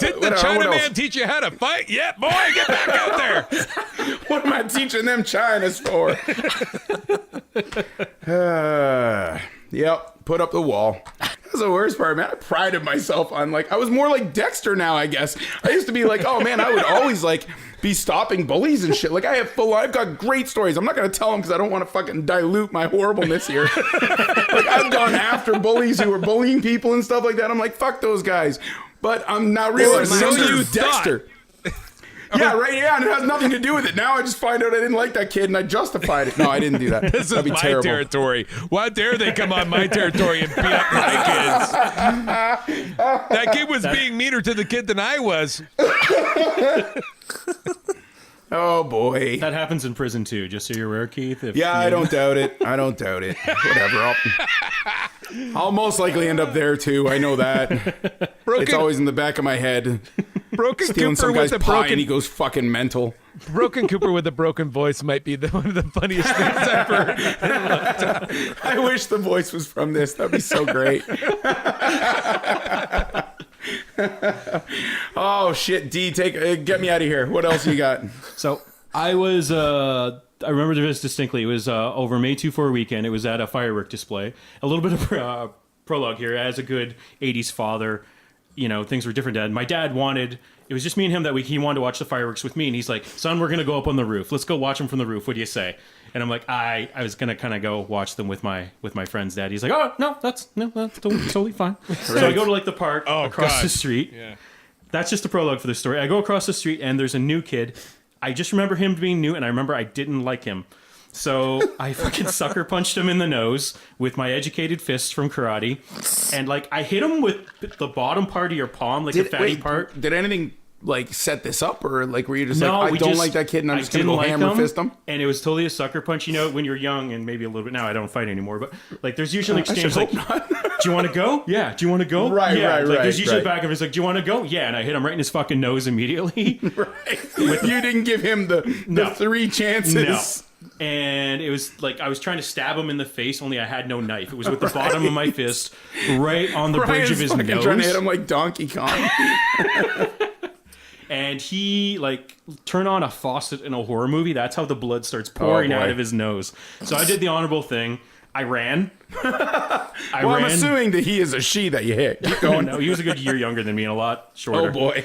Did the Chinaman teach you how to fight? Yeah, boy, get back out there. What am I teaching them Chinas for? Yep. Put up the wall. That's the worst part, man. I prided myself on I was more like Dexter now, I guess. I used to be like, oh man, I would always be stopping bullies and shit. Like I've got great stories. I'm not going to tell them because I don't want to fucking dilute my horribleness here. Like I've gone after bullies who were bullying people and stuff like that. I'm like, fuck those guys. But I'm now realizing so you Dexter. Yeah, right. Yeah, and it has nothing to do with it. Now I just find out I didn't like that kid, and I justified it. No, I didn't do that. This That'd is be my terrible. territory. Why dare they come on my territory and beat up my kids? That kid was being meaner to the kid than I was. Oh boy. That happens in prison too, just so you're aware, Keith. I don't doubt it. I don't doubt it. Whatever. I'll most likely end up there too. I know that. It's always in the back of my head. Broken Stealing Cooper some guy's with a pie broken and he goes fucking mental. Broken Cooper with a broken voice might be one of the funniest things ever. I wish the voice was from this. That'd be so great. Oh shit, D, get me out of here. What else you got? So I remember this distinctly. It was over May 2-4 weekend. It was at a firework display. A little bit of prologue here. As a good 80s father, things were different. Dad. My dad it was just me and him that week. He wanted to watch the fireworks with me, and he's like, "Son, we're gonna go up on the roof. Let's go watch them from the roof. What do you say?" And I'm like, I was gonna kind of go watch them with my friend's dad. He's like, "Oh no, that's totally fine." So I go to like the park across the street. Yeah. That's just the prologue for the story. I go across the street and there's a new kid. I just remember him being new, and I remember I didn't like him. So I fucking sucker punched him in the nose with my educated fists from karate. And like I hit him with the bottom part of your palm, like the fatty part. Did anything like set this up, or like were you just No, like, we I don't just- like that kid and I'm I just gonna didn't go like hammer him, fist him? And it was totally a sucker punch. When you're young and maybe a little bit now, I don't fight anymore. But like there's usually an I should exchange like, hope not. "Do you want to go? Yeah. Do you want to go? Right, yeah." right, Like there's right, usually right. back of it's like, "Do you want to go?" Yeah. And I hit him right in his fucking nose immediately. Right. You didn't give him the No. 3 chances. No. And it was like I was trying to stab him in the face, only I had no knife. It was with the bottom of my fist right on the bridge Ryan's of his fucking nose. trying to hit him like Donkey Kong. And he like turned on a faucet in a horror movie. That's how the blood starts pouring boy. out of his nose. So I did the honorable thing. I ran. I'm assuming that he is a she that you hit. Keep Oh, going. no, he was a good year younger than me and a lot shorter. Oh boy.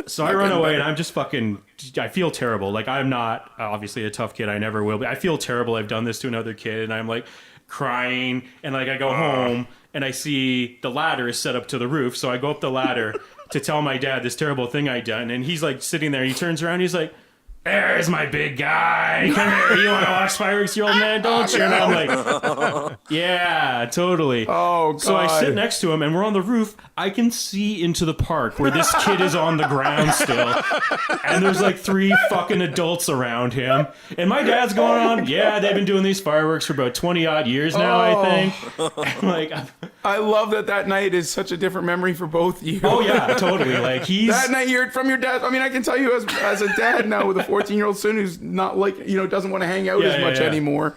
So I run away and I'm just fucking, I feel terrible. Like I'm not obviously a tough kid. I never will be. I feel terrible. I've done this to another kid and I'm like crying. And like I go home and I see the ladder is set up to the roof. So I go up the ladder to tell my dad this terrible thing I done. And he's like sitting there. He turns around. He's like, "There's my big guy. Come here. You want to watch fireworks, you old man, don't you?" And I'm like, "Yeah, totally." Oh, God. So I sit next to him, and we're on the roof. I can see into the park where this kid is on the ground still, and there's like 3 fucking adults around him. And my dad's going on, "Yeah, they've been doing these fireworks for about 20 odd years now, I think." And like, I love that night is such a different memory for both you. oh yeah, totally. Like he's That night you're from your dad. I mean, I can tell you as a dad now with a 14-year-old son who's not like, doesn't want to hang out Yeah, as yeah, much yeah. anymore.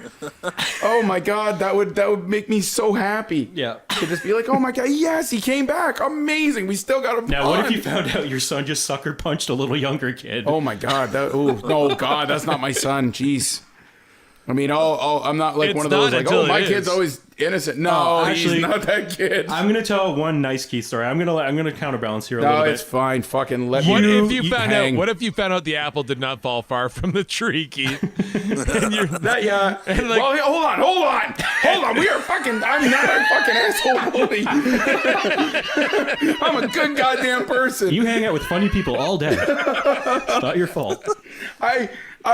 Oh my God, that would make me so happy. yeah. To just be like, "Oh my God, yes, he came back. Amazing. We still got a Now, what if bond." you found out your son just sucker punched a little younger kid? Oh my God, no, God, that's not my son. Jeez. I mean, I'm not like It's one of those not like, until "Oh, my it kid's is." always innocent." No, Oh, actually, he's not that kid. I'm gonna tell one nice Keith story. I'm gonna counterbalance here a No, little it's bit. fine. Fucking let What me. if you found hang. out? What if you found out the apple did not fall far from the tree, Keith? And you're, Yeah. And like- Well, hold on. We are fucking. I'm not a fucking asshole bully. I'm a good goddamn person. You hang out with funny people all day. It's not your fault. I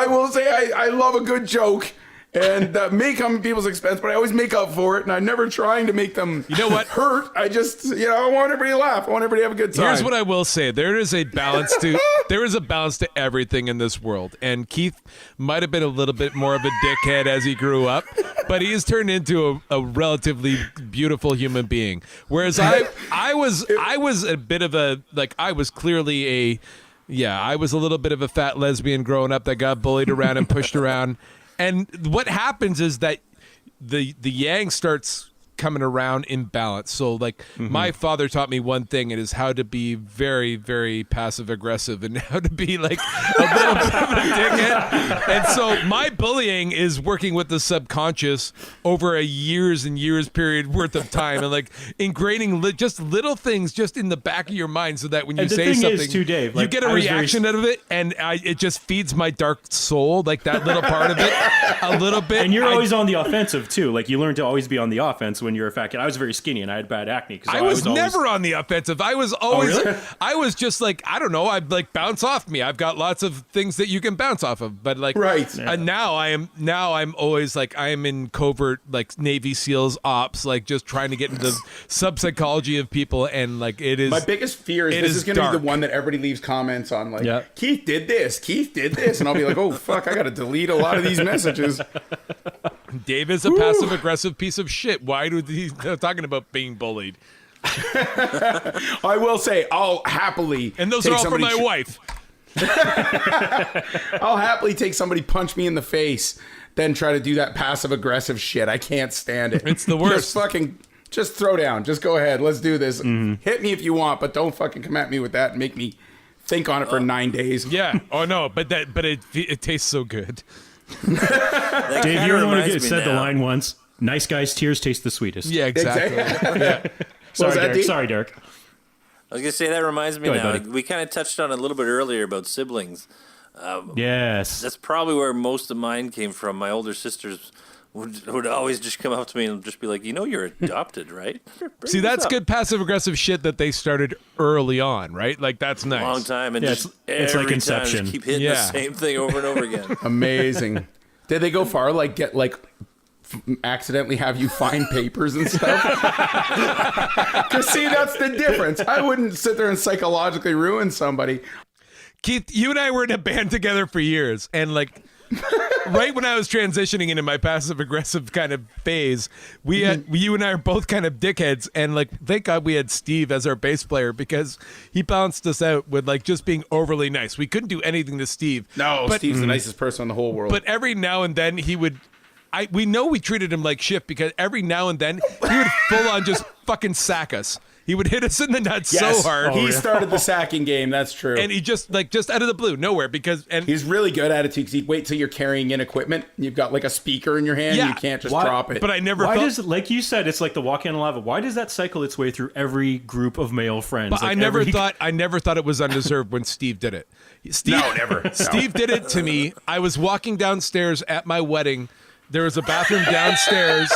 will say I love a good joke. And may come at people's expense, but I always make up for it, and I'm never trying to make them You know what? hurt. I just, I want everybody to laugh. I want everybody to have a good time. Here's what I will say: there is a balance to everything in this world. And Keith might have been a little bit more of a dickhead as he grew up, but he has turned into a relatively beautiful human being. Whereas I was a bit of a I was clearly I was a little bit of a fat lesbian growing up that got bullied around and pushed around. And what happens is that the yang starts coming around in balance. So like my father taught me one thing, it is how to be very, very passive aggressive and how to be like a little bit of a dickhead. And so my bullying is working with the subconscious over a years and years period worth of time and like ingraining just little things just in the back of your mind so that when you say something, too, Dave, you like, get a reaction out of it, and it just feeds my dark soul, like that little part of it, a little bit. And you're always on the offensive too. Like you learn to always be on the offense when you're a fat kid. I was very skinny and I had bad acne. Cause I was never on the offensive. I was always, really? I was just like, I don't know. I'd like bounce off me. I've got lots of things that you can bounce off of, but like, Right. Now I'm always like, I am in covert, like Navy SEALs ops, like just trying to get into the sub-psychology of people. And like, it is My biggest fear is this is going to be the one that everybody leaves comments on, like, Yeah. Keith did this, and I'll be like, oh, fuck, I got to delete a lot of these messages. Dave is a passive aggressive piece of shit. Why do these talking about being bullied? I will say, I'll happily And those take are all for somebody my wife. I'll happily take somebody punch me in the face, then try to do that passive aggressive shit. I can't stand it. It's the worst. Just throw down. Just go ahead. Let's do this. Hit me if you want, but don't fucking come at me with that and make me think on it for 9 days. Yeah. Oh no, but it tastes so good. Dave, you only said the line once. Nice guys' tears taste the sweetest. Yeah, exactly. Yeah. Sorry, that, Derek. Dave? Sorry, Derek. I was gonna say that reminds me Go ahead, now. buddy. We kind of touched on it a little bit earlier about siblings. Yes. That's probably where most of mine came from. My older sisters would always just come up to me and just be like, you're adopted, right? Bring See, this that's up. good passive aggressive shit that they started early on, right? Like that's nice. Long time, and Yeah, just it's every like Inception. time just keep hitting Yeah. the same thing over and over again. Amazing. Did they go far? Like get accidentally have you find papers and stuff? Because see, that's the difference. I wouldn't sit there and psychologically ruin somebody. Keith, you and I were in a band together for years, and like right when I was transitioning into my passive aggressive kind of phase, you and I are both kind of dickheads, and like thank God we had Steve as our bass player because he balanced us out with like just being overly nice. We couldn't do anything to Steve. No, but, Steve's the nicest person in the whole world. But every now and then he would. We know we treated him like shit because every now and then he would full on just fucking sack us. He would hit us in the nuts so hard. He started the sacking game. That's true. And he just out of the blue, nowhere, He's really good at it too, because he'd wait till you're carrying in equipment. You've got like a speaker in your hand. Yeah. You can't just Why- drop it. but I never Why felt, does, like you said, it's like the walk-in lava. Why does that cycle its way through every group of male friends? but Like I never every- thought it was undeserved when Steve did it. Steve, No, never. No. Steve did it to me. I was walking downstairs at my wedding. There was a bathroom downstairs.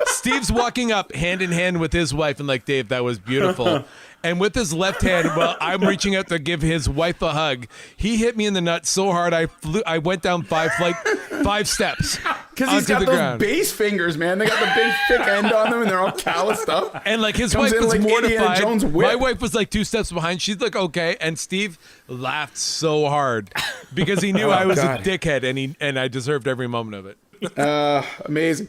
Steve's walking up hand in hand with his wife and like, Dave, that was beautiful. And with his left hand, while I'm reaching out to give his wife a hug, he hit me in the nuts so hard I went down 5 steps. Because he's got onto the those ground. bass fingers, man. They got the big thick end on them, and they're all calloused up. And like his Comes wife in was like Indiana mortified. Jones whip. My wife was like 2 steps behind. She's like, okay. And Steve laughed so hard because he knew I was God. a dickhead and I deserved every moment of it. Amazing.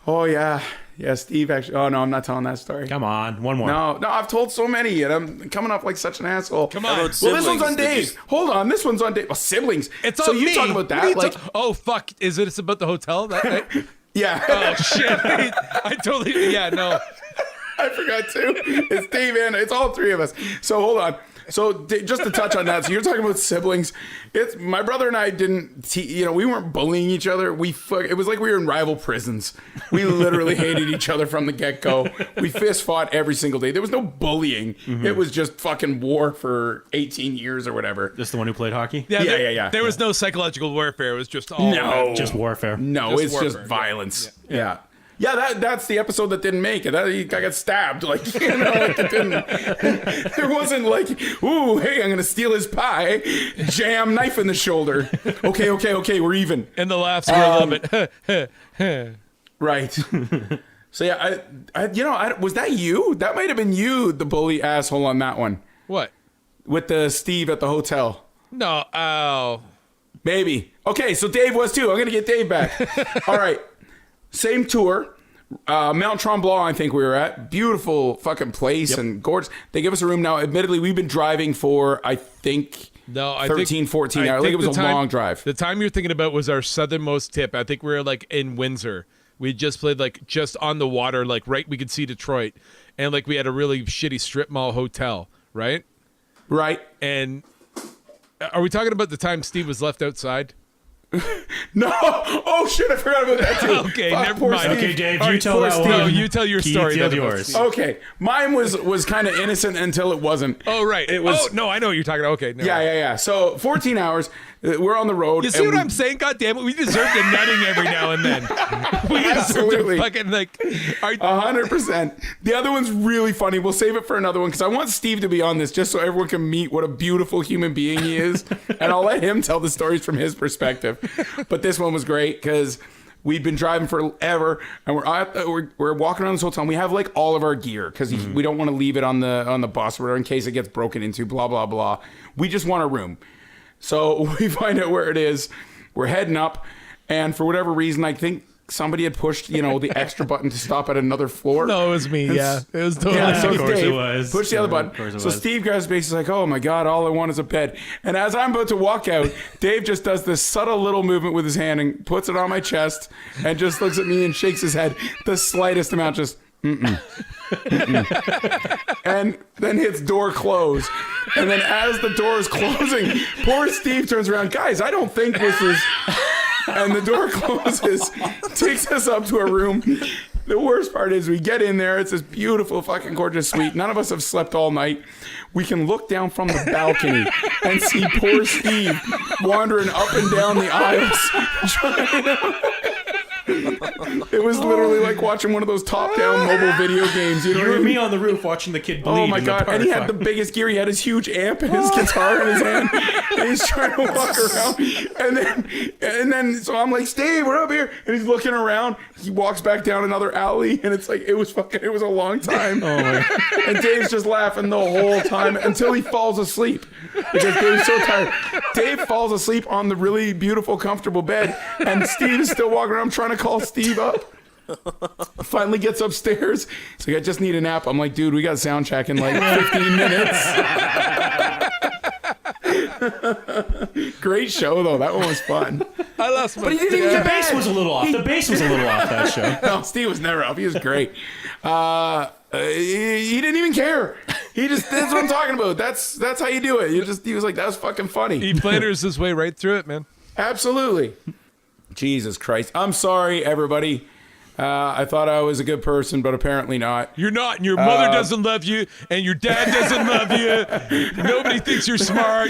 Oh, yeah. Yeah, Steve actually. Oh, no, I'm not telling that story. Come on, one more. No, I've told so many, and I'm coming off like such an asshole. Come How on. about Well, this one's siblings? on Did you- Dave. Hold on, this one's on Dave. Well, siblings. It's so on you me. talk about What are that, you like, oh fuck! Is it? It's about the hotel that night? yeah. Oh shit! I totally. Yeah, no. I forgot too. It's Dave and it's all three of us. So hold on. So just to touch on that, so you're talking about siblings. It's my brother and I didn't, we weren't bullying each other. It was like we were in rival prisons. We literally hated each other from the get go. We fist fought every single day. There was no bullying. It was just fucking war for 18 years or whatever. Just the one who played hockey? Yeah. There was no psychological warfare. It was just all Just warfare. No, Just it's warfare. just violence. Yeah. Yeah, that's the episode that didn't make it. I got stabbed. Like, like it didn't. There wasn't like, ooh, hey, I'm gonna steal his pie. Jam, knife in the shoulder. Okay, we're even. And the laughs were a little bit. Right. So yeah, was that you? That might have been you, the bully asshole on that one What? with the Steve at the hotel. No. Oh. Maybe. Okay, so Dave was too. I'm gonna get Dave back. All right. Same tour. Mount Tremblant, I think we were at. Beautiful fucking place and gorgeous. They give us a room now. Admittedly, we've been driving for, I think, No, I 13, think, 14 hours. I think it was a long drive. The time you're thinking about was our southernmost tip. I think we were like in Windsor. We had just played like just on the water, like right. We could see Detroit, and like we had a really shitty strip mall hotel, right? Right. And are we talking about the time Steve was left outside? No. Oh shit! I forgot about that too. Okay, Fuck, never poor mind. Steve. Okay, Dave, All you right, tell poor that Steve. one. No, you tell your Keith, story. tell then about yours. Steve. Okay, mine was kind of innocent until it wasn't. Oh right. It was. Oh no, I know what you're talking about. Okay. No. Yeah. So 14 hours. We're on the road. You see and what we- I'm saying? God damn it, we deserve a nutting every now and then. We deserve Absolutely. to fucking like. 100%. The other one's really funny. We'll save it for another one because I want Steve to be on this just so everyone can meet what a beautiful human being he is. And I'll let him tell the stories from his perspective. But this one was great because we'd been driving forever and we're walking around this hotel and we have like all of our gear because we don't want to leave it on the bus or whatever in case it gets broken into, blah, blah, blah. We just want a room. So we find out where it is. We're heading up. And for whatever reason, I think somebody had pushed, the extra button to stop at another floor. No, it was me. Yeah, it was totally. Yeah, so of course Dave it was. pushed the other Of button. course it So was. Steve grabs base. He's like, "Oh my god, all I want is a bed." And as I'm about to walk out, Dave just does this subtle little movement with his hand and puts it on my chest and just looks at me and shakes his head the slightest amount, just. Mm-mm. And then hits door close. And then as the door is closing, poor Steve turns around. Guys, I don't think this is. And the door closes, takes us up to a room. The worst part is we get in there. It's this beautiful, fucking gorgeous suite. None of us have slept all night. We can look down from the balcony and see poor Steve wandering up and down the aisles. It was literally like watching one of those top-down mobile video games. You know You what I were mean? me on the roof watching the kid bleed. Oh my in the god! park. And he had the biggest gear. He had his huge amp and his guitar in his hand. And he's trying to walk around. And then so I'm like, Steve, we're up here. And he's looking around. He walks back down another alley, and it's like it was a long time. Oh my. And Dave's just laughing the whole time until he falls asleep because Dave's so tired. Dave falls asleep on the really beautiful, comfortable bed, and Steve is still walking around trying to call Steve up. Finally gets upstairs. He's like, I just need a nap. I'm like, dude, we got sound check in like 15 minutes. Great show though. That one was fun. I lost my. But he didn't even The get bass back. was a little off. The bass was a little off that show. No, Steve was never up. He was great. He didn't even care. That's what I'm talking about. That's how you do it. He was like, that was fucking funny. He planners his way right through it, man. Absolutely. Jesus Christ. I'm sorry, everybody. I thought I was a good person, but apparently not. You're not, and your mother doesn't love you, and your dad doesn't love you. Nobody thinks you're smart.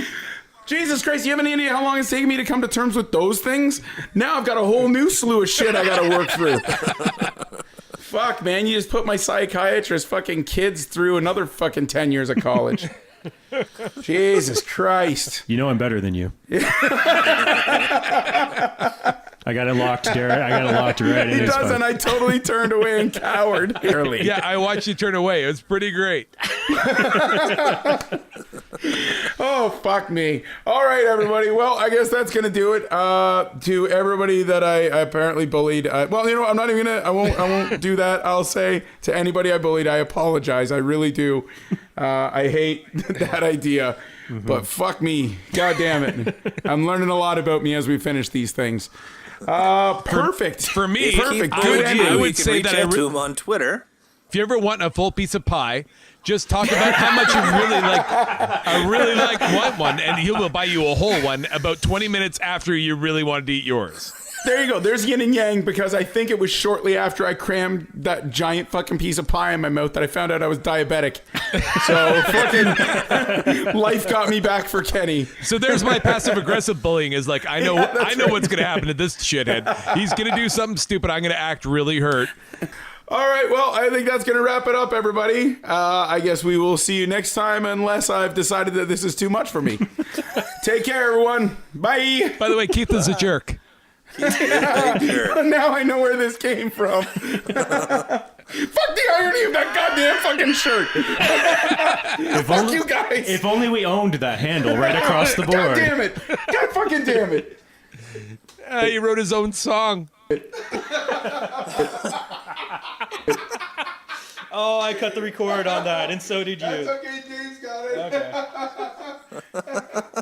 Jesus Christ, you have any idea how long it's taken me to come to terms with those things? Now I've got a whole new slew of shit I gotta work through. Fuck, man, you just put my psychiatrist fucking kids through another fucking 10 years of college. Jesus Christ. You know I'm better than you. I got it locked, Derek. I got it locked right in He his doesn't. phone. I totally turned away and cowered. Early. Yeah, I watched you turn away. It was pretty great. Oh, fuck me. All right, everybody. Well, I guess that's going to do it. To everybody that I apparently bullied. Well, you know, I'm not even going to, I won't do that. I'll say to anybody I bullied, I apologize. I really do. I hate that idea. But fuck me. God damn it. I'm learning a lot about me as we finish these things. Perfect. For me, Perfect. I Good would, ending. I You would can say reach that out to him on Twitter. if you ever want a full piece of pie, just talk about how much you really like. I really want one, and he will buy you a whole one about 20 minutes after you really wanted to eat yours. There you go. There's yin and yang, because I think it was shortly after I crammed that giant fucking piece of pie in my mouth that I found out I was diabetic. So fucking life got me back for Kenny. So there's my passive aggressive bullying. Is like I know what's gonna happen to this shithead. He's gonna do something stupid. I'm gonna act really hurt. All right, well, I think that's going to wrap it up, everybody. I guess we will see you next time, unless I've decided that this is too much for me. Take care, everyone. Bye. By the way, Keith is a jerk. Sure. Now I know where this came from. Fuck the irony of that goddamn fucking shirt. Fuck you guys. If only we owned that handle right across the board. God damn it. God fucking damn it. He wrote his own song. Oh, I cut the record on that, and so did you. Okay, Dave's got it. Okay.